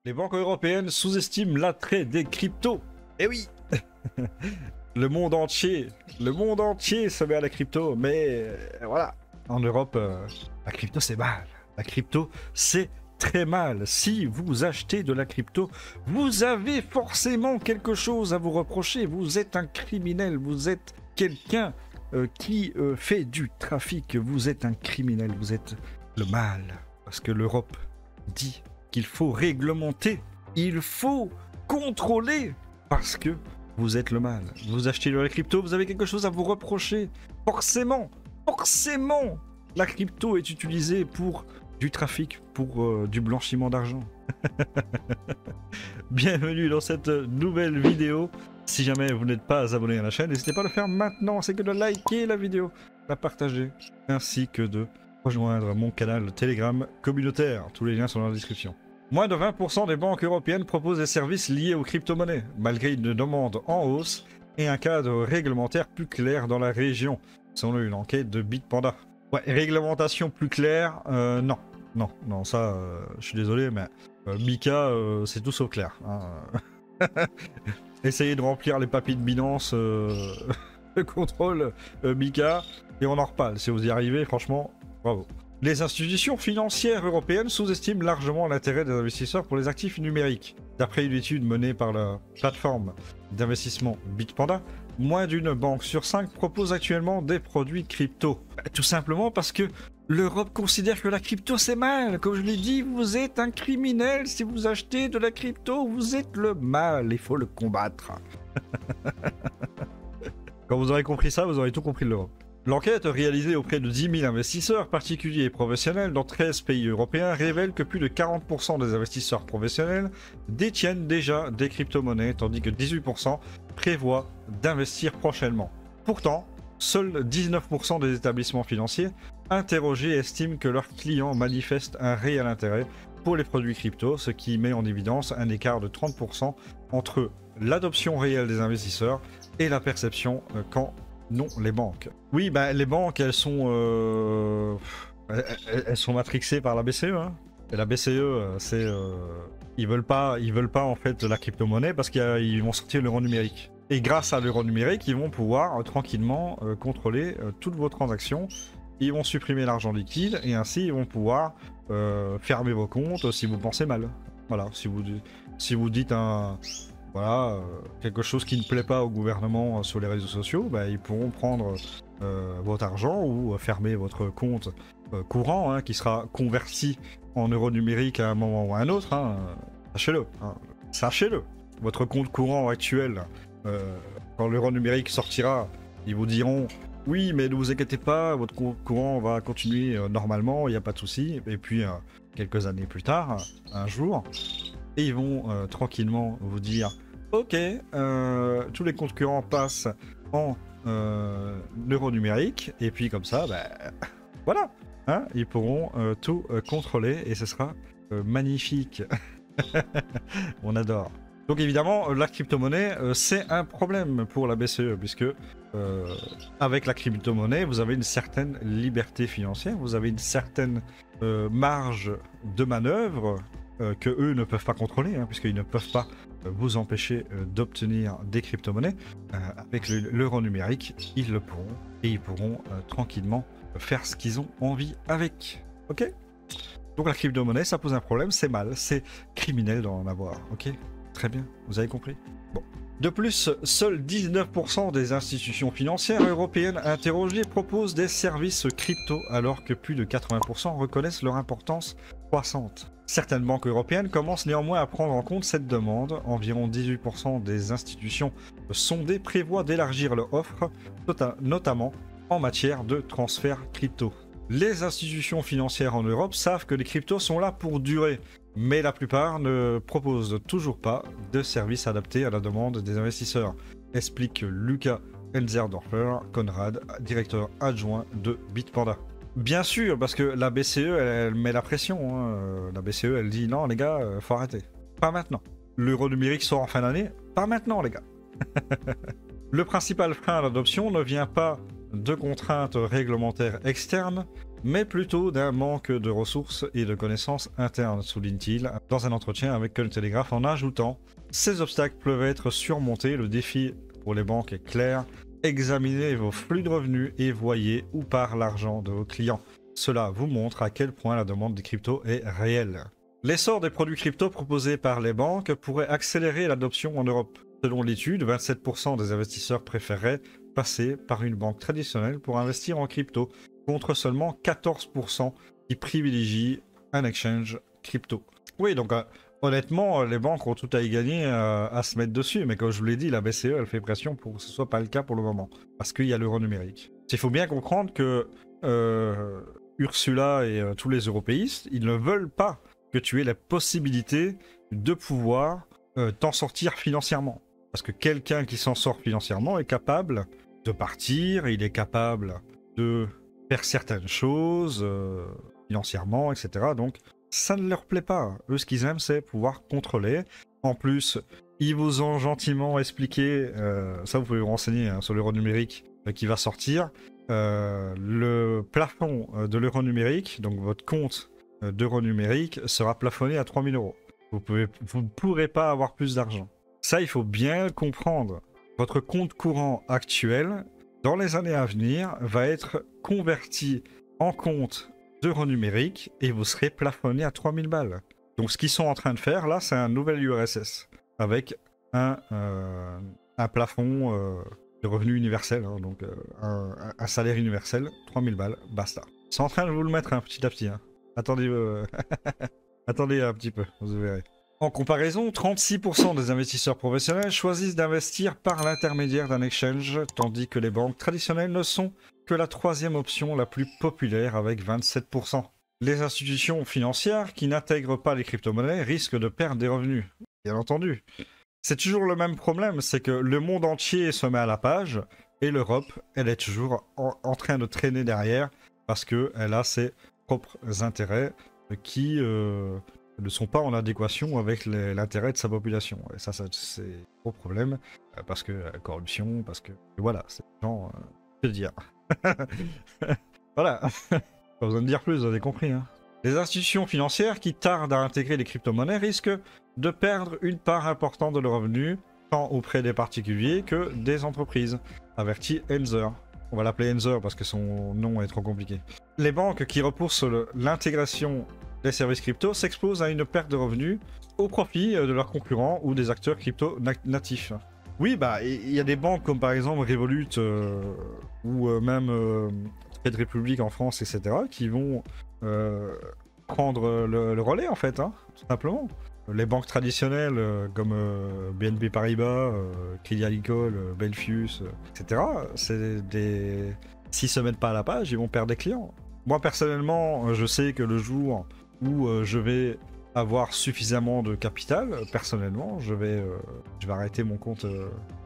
Les banques européennes sous-estiment l'attrait des cryptos. Eh oui. le monde entier se met à la crypto, mais voilà. En Europe, la crypto c'est mal. La crypto c'est très mal. Si vous achetez de la crypto, vous avez forcément quelque chose à vous reprocher. Vous êtes un criminel, vous êtes quelqu'un qui fait du trafic. Vous êtes un criminel, vous êtes le mal. Parce que l'Europe dit qu'il faut réglementer, il faut contrôler, parce que vous êtes le mal. Vous achetez de la crypto, vous avez quelque chose à vous reprocher. Forcément, la crypto est utilisée pour du trafic, pour du blanchiment d'argent. Bienvenue dans cette nouvelle vidéo. Si jamais vous n'êtes pas abonné à la chaîne, n'hésitez pas à le faire maintenant, c'est que de liker la vidéo, la partager, ainsi que de rejoindre mon canal Telegram communautaire. Tous les liens sont dans la description. Moins de 20% des banques européennes proposent des services liés aux crypto-monnaies, malgré une demande en hausse et un cadre réglementaire plus clair dans la région, selon une enquête de Bitpanda. Ouais, réglementation plus claire, non, ça, je suis désolé, mais Mika, c'est tout sauf clair. Hein. Essayez de remplir les papiers de Binance, le contrôle Mika, et on en reparle. Si vous y arrivez, franchement, bravo. Les institutions financières européennes sous-estiment largement l'intérêt des investisseurs pour les actifs numériques. D'après une étude menée par la plateforme d'investissement Bitpanda, moins d'une banque sur 5 propose actuellement des produits crypto. Tout simplement parce que l'Europe considère que la crypto c'est mal. Comme je l'ai dit, vous êtes un criminel. Si vous achetez de la crypto, vous êtes le mal. Il faut le combattre. Quand vous aurez compris ça, vous aurez tout compris de l'Europe. L'enquête réalisée auprès de 10 000 investisseurs, particuliers et professionnels dans 13 pays européens révèle que plus de 40% des investisseurs professionnels détiennent déjà des crypto-monnaies, tandis que 18% prévoient d'investir prochainement. Pourtant, seuls 19% des établissements financiers interrogés estiment que leurs clients manifestent un réel intérêt pour les produits crypto, ce qui met en évidence un écart de 30% entre l'adoption réelle des investisseurs et la perception qu'en non, les banques. Oui, bah, les banques, elles sont matrixées par la BCE. Hein. Et la BCE, c'est... ils veulent pas en fait la crypto-monnaie parce qu'ils vont sortir l'euro numérique. Et grâce à l'euro numérique, ils vont pouvoir tranquillement contrôler toutes vos transactions. Ils vont supprimer l'argent liquide et ainsi ils vont pouvoir fermer vos comptes si vous pensez mal. Voilà, si vous dites un... Voilà, quelque chose qui ne plaît pas au gouvernement sur les réseaux sociaux, bah, ils pourront prendre votre argent ou fermer votre compte courant, hein, qui sera converti en euros numériques à un moment ou à un autre. Hein. Sachez-le, hein. Sachez-le. Votre compte courant actuel, quand l'euro numérique sortira, ils vous diront « Oui, mais ne vous inquiétez pas, votre compte courant va continuer normalement, il n'y a pas de souci. » Et puis, quelques années plus tard, un jour... Et ils vont tranquillement vous dire « Ok, tous les comptes courants passent en euro numérique. » Et puis comme ça, bah, voilà, hein, ils pourront tout contrôler et ce sera magnifique. On adore. Donc évidemment, la crypto-monnaie, c'est un problème pour la BCE, puisque avec la crypto-monnaie, vous avez une certaine liberté financière, vous avez une certaine marge de manœuvre que eux ne peuvent pas contrôler, hein, puisqu'ils ne peuvent pas vous empêcher d'obtenir des crypto-monnaies. Avec l'euro numérique, ils le pourront, et ils pourront tranquillement faire ce qu'ils ont envie avec. Ok ? Donc la crypto-monnaie, ça pose un problème, c'est mal, c'est criminel d'en avoir. Ok ? Très bien, vous avez compris. Bon. De plus, seuls 19% des institutions financières européennes interrogées proposent des services crypto, alors que plus de 80% reconnaissent leur importance croissante. Certaines banques européennes commencent néanmoins à prendre en compte cette demande. Environ 18% des institutions sondées prévoient d'élargir leur offre, notamment en matière de transfert crypto. Les institutions financières en Europe savent que les cryptos sont là pour durer, mais la plupart ne proposent toujours pas de services adaptés à la demande des investisseurs, explique Luca Enzerdorfer Conrad, directeur adjoint de Bitpanda. Bien sûr, parce que la BCE, elle met la pression. Hein. La BCE, elle dit non, les gars, faut arrêter. Pas maintenant. L'euro numérique sort en fin d'année. Pas maintenant, les gars. Le principal frein à l'adoption ne vient pas de contraintes réglementaires externes, mais plutôt d'un manque de ressources et de connaissances internes, souligne-t-il dans un entretien avec Cointelegraph en ajoutant « Ces obstacles peuvent être surmontés, le défi pour les banques est clair, examinez vos flux de revenus et voyez où part l'argent de vos clients. Cela vous montre à quel point la demande des cryptos est réelle. » L'essor des produits crypto proposés par les banques pourrait accélérer l'adoption en Europe. Selon l'étude, 27% des investisseurs préféreraient passer par une banque traditionnelle pour investir en crypto, contre seulement 14% qui privilégient un exchange crypto. Oui, donc honnêtement, les banques ont tout à y gagner à se mettre dessus, mais comme je vous l'ai dit, la BCE, elle fait pression pour que ce ne soit pas le cas pour le moment, parce qu'il y a l'euro numérique. Il faut bien comprendre que Ursula et tous les européistes, ils ne veulent pas que tu aies la possibilité de pouvoir t'en sortir financièrement. Parce que quelqu'un qui s'en sort financièrement est capable de partir, il est capable de faire certaines choses financièrement, etc. Donc ça ne leur plaît pas. Eux, ce qu'ils aiment, c'est pouvoir contrôler. En plus, ils vous ont gentiment expliqué, ça vous pouvez vous renseigner hein, sur l'euro numérique qui va sortir, le plafond de l'euro numérique, donc votre compte d'euro numérique, sera plafonné à 3 000 €. Vous ne pourrez pas avoir plus d'argent. Ça, il faut bien comprendre. Votre compte courant actuel, dans les années à venir, va être converti en compte d'euros numérique et vous serez plafonné à 3000 balles. Donc ce qu'ils sont en train de faire là, c'est un nouvel URSS avec un plafond de revenu universel, hein, donc un salaire universel, 3000 balles, basta. Ils sont en train de vous le mettre petit à petit. Hein. Attendez, attendez un petit peu, vous verrez. En comparaison, 36% des investisseurs professionnels choisissent d'investir par l'intermédiaire d'un exchange, tandis que les banques traditionnelles ne sont que la troisième option la plus populaire avec 27%. Les institutions financières qui n'intègrent pas les crypto-monnaies risquent de perdre des revenus, bien entendu. C'est toujours le même problème, c'est que le monde entier se met à la page et l'Europe, elle est toujours en train de traîner derrière parce qu'elle a ses propres intérêts qui ne sont pas en adéquation avec l'intérêt de sa population. Et ça c'est un gros problème, parce que corruption, parce que... Voilà, c'est gens... que dire. Voilà. Pas besoin de dire plus, vous avez compris. Hein. Les institutions financières qui tardent à intégrer les crypto-monnaies risquent de perdre une part importante de leurs revenus, tant auprès des particuliers que des entreprises, avertit Enzer. On va l'appeler Enzer parce que son nom est trop compliqué. Les banques qui repoussent l'intégration des services crypto s'exposent à une perte de revenus au profit de leurs concurrents ou des acteurs crypto natifs. Oui, bah, il y a des banques comme par exemple Revolut ou même Trade Republic en France, etc., qui vont prendre le relais en fait, hein, tout simplement. Les banques traditionnelles comme BNP Paribas, Crédit Agricole, Belfius, etc., c'est des... S'ils se mettent pas à la page, ils vont perdre des clients. Moi personnellement, je sais que le jour où je vais avoir suffisamment de capital, personnellement, je vais arrêter mon compte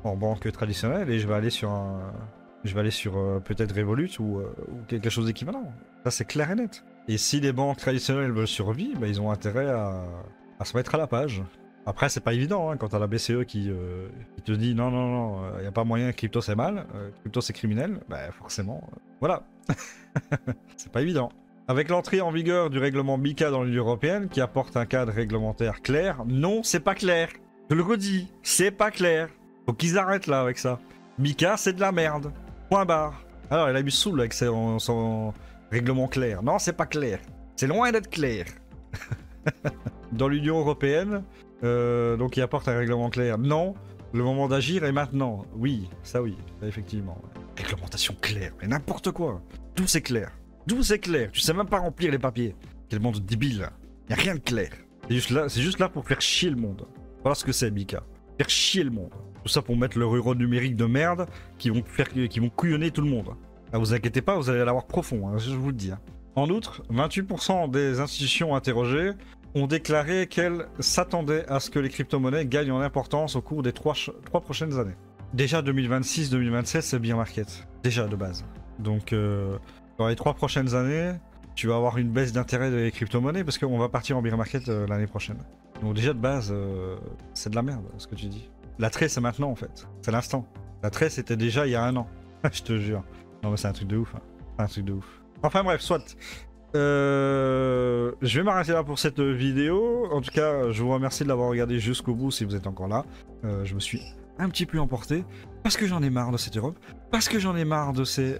en banque traditionnelle et je vais aller sur peut-être Revolut ou quelque chose d'équivalent. Ça c'est clair et net. Et si les banques traditionnelles veulent survivre, bah, ils ont intérêt à se mettre à la page. Après c'est pas évident, hein, quand t'as la BCE qui te dit non, y a pas moyen, crypto c'est mal, crypto c'est criminel, bah forcément, voilà. C'est pas évident. Avec l'entrée en vigueur du règlement MiCA dans l'Union européenne, qui apporte un cadre réglementaire clair, non, c'est pas clair. Je le redis, c'est pas clair. Faut qu'ils arrêtent là avec ça. MiCA, c'est de la merde. Point barre. Alors, il a eu saoul avec son règlement clair. Non, c'est pas clair. C'est loin d'être clair. Dans l'Union européenne, donc qui apporte un règlement clair, non. Le moment d'agir est maintenant. Oui, ça, effectivement. Réglementation claire, mais n'importe quoi. Tout c'est clair. D'où c'est clair, tu sais même pas remplir les papiers. Quel monde débile. Y a rien de clair. C'est juste là pour faire chier le monde. Voilà ce que c'est, Mika. Faire chier le monde. Tout ça pour mettre leur euro numérique de merde qui vont couillonner tout le monde. Ah, vous inquiétez pas, vous allez l'avoir profond, hein, je vous le dis. Hein. En outre, 28% des institutions interrogées ont déclaré qu'elles s'attendaient à ce que les crypto-monnaies gagnent en importance au cours des 3 prochaines années. Déjà 2026-2027, c'est bien market. Déjà de base. Donc... dans les 3 prochaines années, tu vas avoir une baisse d'intérêt des crypto-monnaies parce qu'on va partir en bear market l'année prochaine. Donc déjà de base, c'est de la merde ce que tu dis. L'attrait c'est maintenant en fait, c'est l'instant. L'attrait c'était déjà il y a 1 an, je te jure. Non mais c'est un truc de ouf, hein. C'est un truc de ouf. Enfin bref, soit. Je vais m'arrêter là pour cette vidéo. En tout cas, je vous remercie de l'avoir regardé jusqu'au bout si vous êtes encore là. Je me suis un petit peu emporté parce que j'en ai marre de cette Europe, parce que j'en ai marre de ces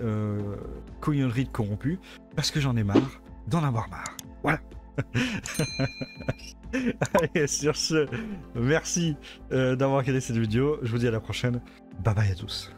cognonneries de corrompus, parce que j'en ai marre d'en avoir marre. Voilà. Allez, sur ce, merci d'avoir regardé cette vidéo. Je vous dis à la prochaine. Bye bye à tous.